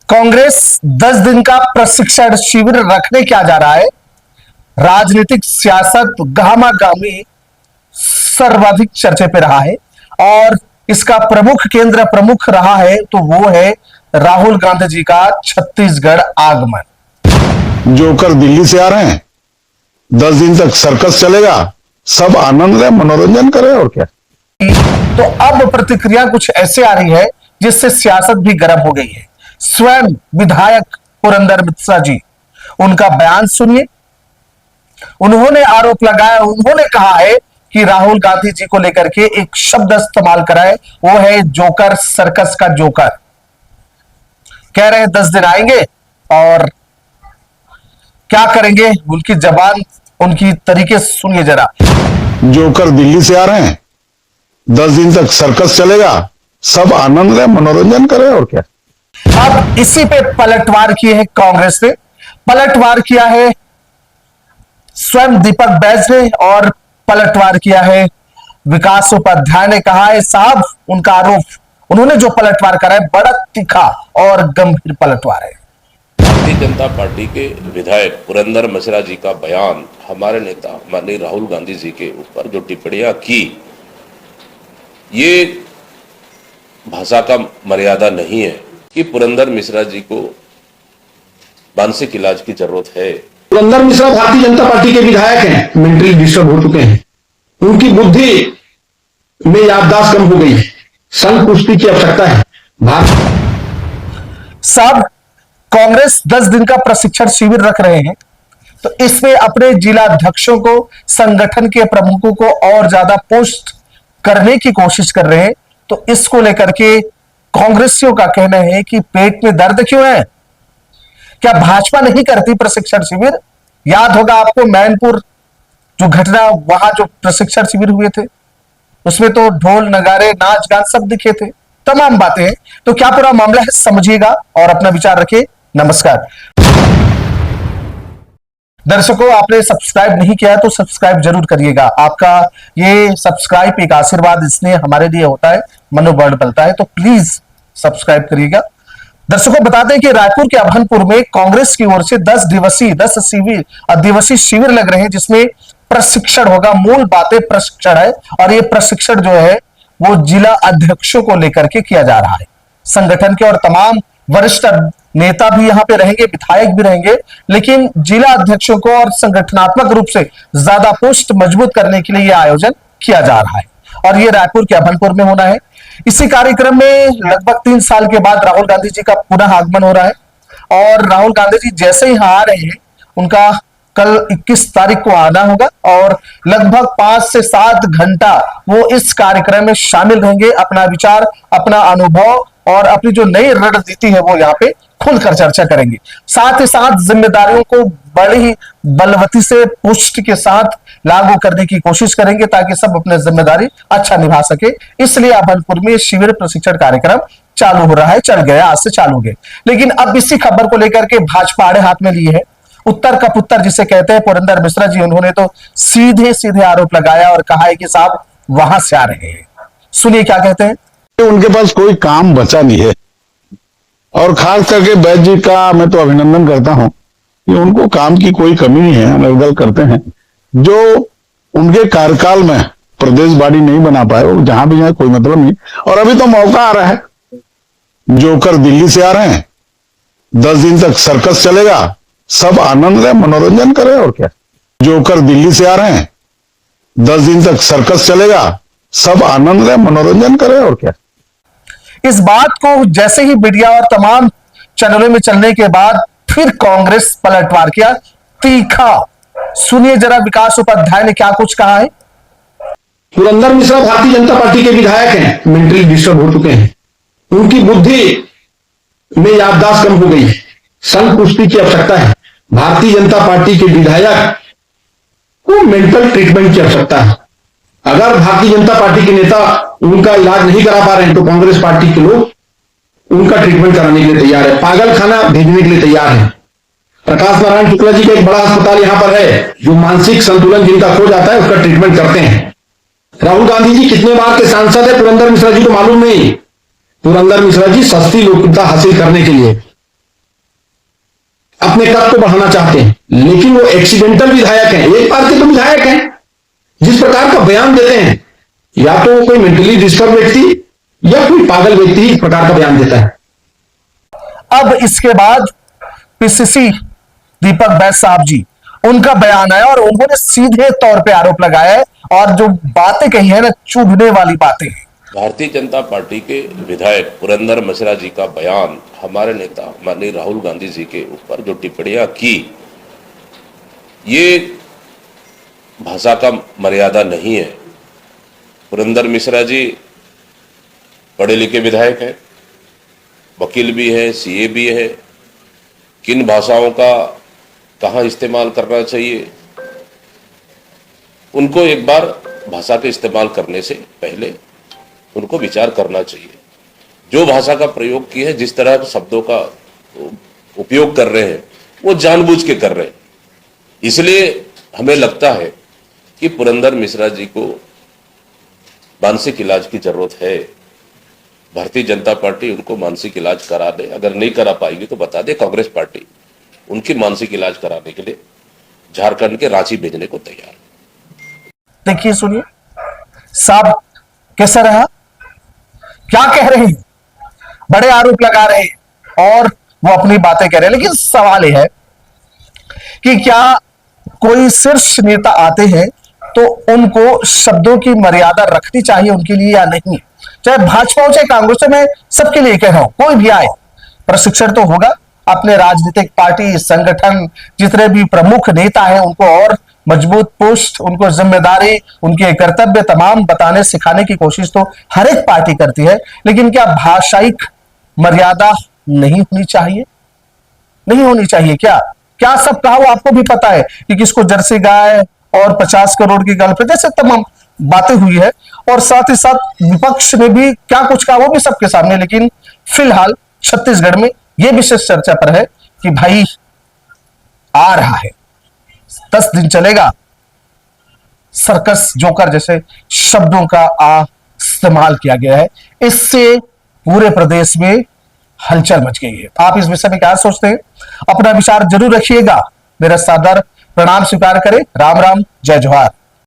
कांग्रेस 10 दिन का प्रशिक्षण शिविर रखने क्या जा रहा है। राजनीतिक सियासत गामा-गामी सर्वाधिक चर्चे पे रहा है और इसका प्रमुख रहा है तो वो है राहुल गांधी जी का छत्तीसगढ़ आगमन। जोकर दिल्ली से आ रहे हैं, 10 दिन तक सर्कस चलेगा, सब आनंद ले, मनोरंजन करें और क्या। तो अब प्रतिक्रिया कुछ ऐसे आ रही है जिससे सियासत भी गर्म हो गई है। स्वयं विधायक पुरंदर मिश्रा जी, उनका बयान सुनिए। उन्होंने आरोप लगाया, उन्होंने कहा है कि राहुल गांधी जी को लेकर के एक शब्द इस्तेमाल कराए, वो है जोकर, सर्कस का जोकर। कह रहे हैं 10 दिन आएंगे और क्या करेंगे, उनकी जबान, उनकी तरीके सुनिए जरा। जोकर दिल्ली से आ रहे हैं, 10 दिन तक सर्कस चलेगा, सब आनंद ले, मनोरंजन करें और क्या। अब इसी पे पलटवार किए है कांग्रेस ने, पलटवार किया है स्वयं दीपक बैज ने और पलटवार किया है विकास उपाध्याय ने। कहा है साहब, उनका आरोप, उन्होंने जो पलटवार करा है बड़ा तीखा और गंभीर पलटवार है। भारतीय जनता पार्टी के विधायक पुरंदर मिश्रा जी का बयान, हमारे नेता माननीय राहुल गांधी जी के ऊपर जो टिप्पणियां की, ये भाषा का मर्यादा नहीं है कि पुरंदर मिश्रा जी को मानसिक इलाज की जरूरत है। पुरंदर मिश्रा भारतीय जनता पार्टी के विधायक हैं, मेंटली डिस्टर्ब हो चुके हैं, उनकी बुद्धि में याददाश्त कम हो गई है, संघ पुष्टि की आवश्यकता है। सब कांग्रेस 10 दिन का प्रशिक्षण शिविर रख रहे हैं, तो इसमें अपने जिला अध्यक्षों को, संगठन के प्रमुखों को और ज्यादा पोस्ट करने की कोशिश कर रहे हैं। तो इसको लेकर के कांग्रेसियों का कहना है कि पेट में दर्द क्यों है, क्या भाजपा नहीं करती प्रशिक्षण शिविर? याद होगा आपको मैनपुर जो घटना, वहां जो प्रशिक्षण शिविर हुए थे, उसमें तो ढोल नगाड़े नाच गान सब दिखे थे, तमाम बातें हैं। तो क्या पूरा मामला है, समझिएगा और अपना विचार रखिए। नमस्कार दर्शकों, आपने सब्सक्राइब नहीं किया है तो सब्सक्राइब जरूर करिएगा। आपका ये सब्सक्राइब एक आशीर्वाद, स्नेह हमारे लिए होता है, मनोबल बढ़ता है, तो प्लीज सब्सक्राइब करिएगा। दर्शकों, बता दें कि रायपुर के अभनपुर में कांग्रेस की ओर से 10 दिवसीय शिविर लग रहे हैं, जिसमें प्रशिक्षण होगा। मूल बातें प्रशिक्षण है और ये प्रशिक्षण जो है वो जिला अध्यक्षों को लेकर के किया जा रहा है। संगठन के और तमाम वरिष्ठ नेता भी यहां पे रहेंगे, विधायक भी रहेंगे, लेकिन जिला अध्यक्षों को और संगठनात्मक रूप से ज्यादा पुष्ट मजबूत करने के लिए यह आयोजन किया जा रहा है और ये रायपुर के अभनपुर में होना है। इसी कार्यक्रम में लगभग 3 साल के बाद राहुल गांधी जी का पुनः आगमन हो रहा है और राहुल गांधी जी जैसे ही यहां आ रहे हैं, उनका कल 21 तारीख को आना होगा और लगभग 5 से 7 घंटा वो इस कार्यक्रम में शामिल रहेंगे। अपना विचार, अपना अनुभव और अपनी जो नई रणनीति है वो यहाँ पे खुलकर चर्चा करेंगे। साथ ही साथ जिम्मेदारियों को बड़ी बलवती से पुष्ट के साथ लागू करने की कोशिश करेंगे ताकि सब अपनी जिम्मेदारी अच्छा निभा सके। इसलिए अभनपुर में शिविर प्रशिक्षण कार्यक्रम चालू हो रहा है, चल गया, आज से चालू गए। लेकिन अब इसी खबर को लेकर के भाजपा आड़े हाथ में लिए है। उत्तर का पुत्र जिसे कहते हैं पुरंदर मिश्रा जी, उन्होंने तो सीधे सीधे आरोप लगाया और कहा है कि साहब वहां से आ रहे हैं। सुनिए क्या कहते हैं। उनके पास कोई काम बचा नहीं है और खास करके बैज जी का मैं तो अभिनंदन करता हूं कि उनको काम की कोई कमी नहीं है। अनर्गल करते हैं, जो उनके कार्यकाल में प्रदेश बॉडी नहीं बना पाए, वो जहां भी जाए कोई मतलब नहीं। और अभी तो मौका आ रहा है, जोकर दिल्ली से आ रहे हैं, 10 दिन तक सर्कस चलेगा, सब आनंद ले, मनोरंजन करें और क्या। जोकर दिल्ली से आ रहे हैं, 10 दिन तक सर्कस चलेगा, सब आनंद ले, मनोरंजन करें और क्या। इस बात को जैसे ही मीडिया और तमाम चैनलों में चलने के बाद फिर कांग्रेस पलटवार किया, तीखा। सुनिए जरा विकास उपाध्याय ने क्या कुछ कहा है। पुरंदर मिश्रा भारतीय जनता पार्टी के विधायक हैं, मेंटली डिस्टर्ब हो चुके हैं, उनकी बुद्धि में याददाश्त कम हो गई है, संघ पुष्टि की आवश्यकता है। भारतीय जनता पार्टी के विधायक को मेंटल ट्रीटमेंट की आवश्यकता है। अगर भारतीय जनता पार्टी के नेता उनका इलाज नहीं करा पा रहे हैं तो कांग्रेस पार्टी के लोग उनका ट्रीटमेंट कराने के लिए तैयार है, पागल खाना भेजने के लिए तैयार है। प्रकाश नारायण शुक्ला जी का एक बड़ा अस्पताल यहां पर है, जो मानसिक संतुलन जिनका खो जाता है उसका ट्रीटमेंट करते हैं। राहुल गांधी जी कितने बार के सांसद है पुरंदर मिश्रा जी को मालूम नहीं। पुरंदर मिश्रा जी सस्ती लोकप्रियता हासिल करने के लिए अपने कद को बढ़ाना चाहते हैं, लेकिन वो एक्सीडेंटल विधायक हैं, एक बार के तो विधायक हैं। जिस प्रकार का बयान देते हैं, या तो वो कोई मेंटली डिस्टर्ब व्यक्ति या कोई पागल व्यक्ति ही इस प्रकार का बयान देता है। अब इसके बाद पीसीसी दीपक बैज साहब जी, उनका बयान आया और उन्होंने सीधे तौर पे आरोप लगाया है और जो बातें कही है ना, चुभने वाली बातें हैं। भारतीय जनता पार्टी के विधायक पुरंदर मिश्रा जी का बयान हमारे नेता माननीय राहुल गांधी जी के ऊपर जो टिप्पणियां की, ये भाषा का मर्यादा नहीं है। पुरंदर मिश्रा जी पढ़े लिखे विधायक हैं, वकील भी है, सीए भी है। किन भाषाओं का कहाँ इस्तेमाल करना चाहिए, उनको एक बार भाषा के इस्तेमाल करने से पहले उनको विचार करना चाहिए। जो भाषा का प्रयोग की है, जिस तरह के शब्दों का उपयोग कर रहे हैं, वो जानबूझ के कर रहे हैं। इसलिए हमें लगता है कि पुरंदर मिश्रा जी को मानसिक इलाज की जरूरत है। भारतीय जनता पार्टी उनको मानसिक इलाज करा दे, अगर नहीं करा पाएगी तो बता दे, कांग्रेस पार्टी उनकी मानसिक इलाज कराने के लिए झारखंड के रांची भेजने को तैयार। देखिए, सुनिए साहब कैसा रहा, क्या कह रहे हैं, बड़े आरोप लगा रहे हैं और वो अपनी बातें कह रहे हैं। लेकिन सवाल यह है कि क्या कोई शीर्ष नेता आते हैं तो उनको शब्दों की मर्यादा रखनी चाहिए उनके लिए या नहीं? चाहे भाजपा हो चाहे कांग्रेस हो, मैं सबके लिए कह रहा हूं, कोई भी आए प्रशिक्षण तो होगा। अपने राजनीतिक पार्टी संगठन जितने भी प्रमुख नेता हैं उनको और मजबूत पोस्ट, उनको जिम्मेदारी, उनके कर्तव्य तमाम बताने सिखाने की कोशिश तो हर एक पार्टी करती है। लेकिन क्या भाषायिक मर्यादा नहीं होनी चाहिए? नहीं होनी चाहिए क्या? क्या सब कहा, वो आपको भी पता है कि किसको जर्सी गाय और 50 करोड़ की गर्लफ्रेंड, जैसे तमाम बातें हुई है। और साथ ही साथ विपक्ष ने भी क्या कुछ कहा वो भी सबके सामने। लेकिन फिलहाल छत्तीसगढ़ में यह विशेष चर्चा पर है कि भाई आ रहा है, 10 दिन चलेगा, सर्कस जोकर जैसे शब्दों का इस्तेमाल किया गया है। इससे पूरे प्रदेश में हलचल मच गई है। आप इस विषय में क्या सोचते हैं? अपना विचार जरूर रखिएगा। मेरा सादर प्रणाम स्वीकार करें। राम राम, जय जोहार।